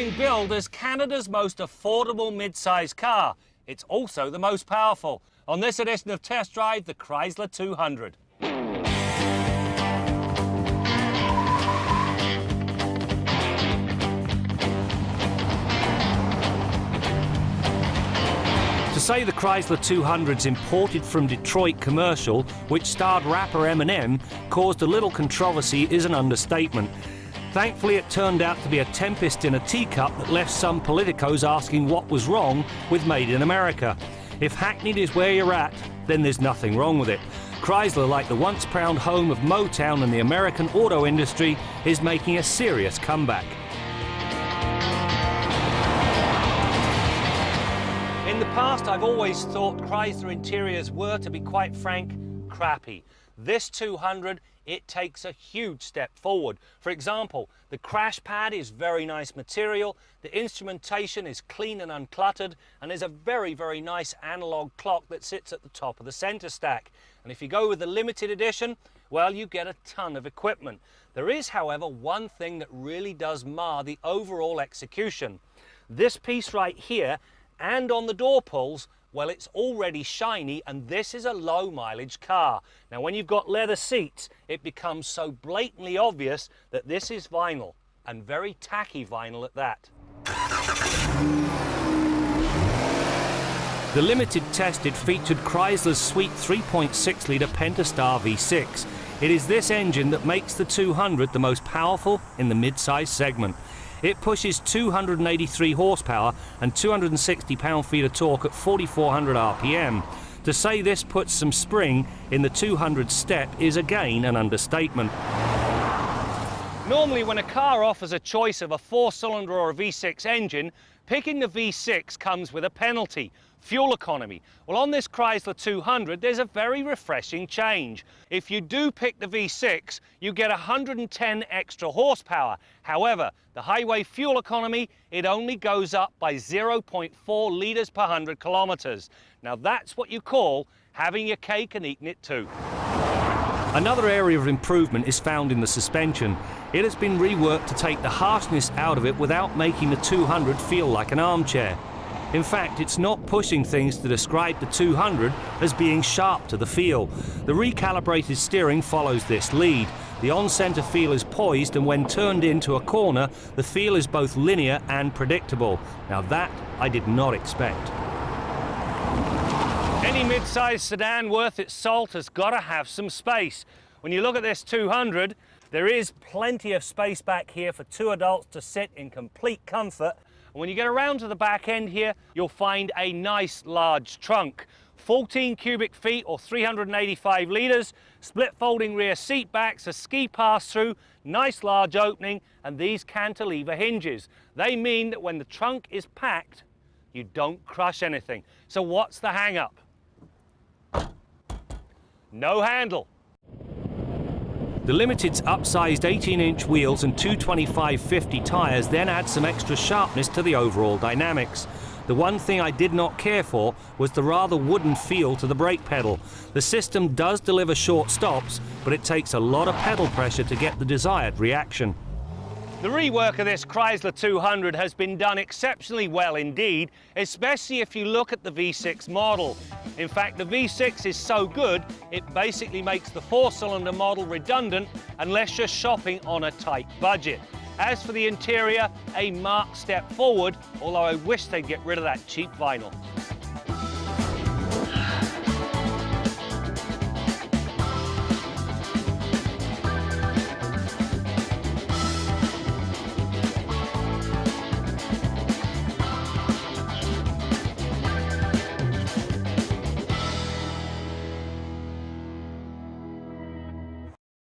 being billed as Canada's most affordable mid-size car. It's also the most powerful. On this edition of Test Drive, the Chrysler 200. To say the Chrysler 200's imported from Detroit commercial, which starred rapper Eminem, caused a little controversy is an understatement. Thankfully, it turned out to be a tempest in a teacup that left some politicos asking what was wrong with Made in America. If hackneyed is where you're at, then there's nothing wrong with it. Chrysler, like the once proud home of Motown and the American auto industry, is making a serious comeback. In the past, I've always thought Chrysler interiors were, to be quite frank, crappy. This 200, it takes a huge step forward. For example, the crash pad is very nice material, the instrumentation is clean and uncluttered, and there's a very, very nice analog clock that sits at the top of the center stack. And if you go with the limited edition, well, you get a ton of equipment. There is, however, one thing that really does mar the overall execution. This piece right here, and on the door pulls, well, it's already shiny, and this is a low mileage car. Now, when you've got leather seats, it becomes so blatantly obvious that this is vinyl, and very tacky vinyl at that. The limited tested featured Chrysler's sweet 3.6-litre Pentastar V6. It is this engine that makes the 200 the most powerful in the mid-size segment. It pushes 283 horsepower and 260 pound-feet of torque at 4,400 RPM. To say this puts some spring in the 200 step is again an understatement. Normally, when a car offers a choice of a 4-cylinder or a V6 engine, picking the V6 comes with a penalty: fuel economy. Well, on this Chrysler 200, there's a very refreshing change. If you do pick the V6, you get 110 extra horsepower. However, the highway fuel economy, it only goes up by 0.4 litres per 100 kilometres. Now, that's what you call having your cake and eating it too. Another area of improvement is found in the suspension. It has been reworked to take the harshness out of it without making the 200 feel like an armchair. In fact, it's not pushing things to describe the 200 as being sharp to the feel. The recalibrated steering follows this lead. The on-center feel is poised, and when turned into a corner, the feel is both linear and predictable. Now that I did not expect. Any mid-sized sedan worth its salt has got to have some space. When you look at this 200, there is plenty of space back here for two adults to sit in complete comfort. And when you get around to the back end here, you'll find a nice large trunk. 14 cubic feet or 385 litres, split folding rear seat backs, a ski pass-through, nice large opening, and these cantilever hinges. They mean that when the trunk is packed, you don't crush anything. So what's the hang-up? No handle. The Limited's upsized 18-inch wheels and 225/50 tyres then add some extra sharpness to the overall dynamics. The one thing I did not care for was the rather wooden feel to the brake pedal. The system does deliver short stops, but it takes a lot of pedal pressure to get the desired reaction. The rework of this Chrysler 200 has been done exceptionally well indeed, especially if you look at the V6 model. In fact, the V6 is so good, it basically makes the 4-cylinder model redundant unless you're shopping on a tight budget. As for the interior, a marked step forward, although I wish they'd get rid of that cheap vinyl.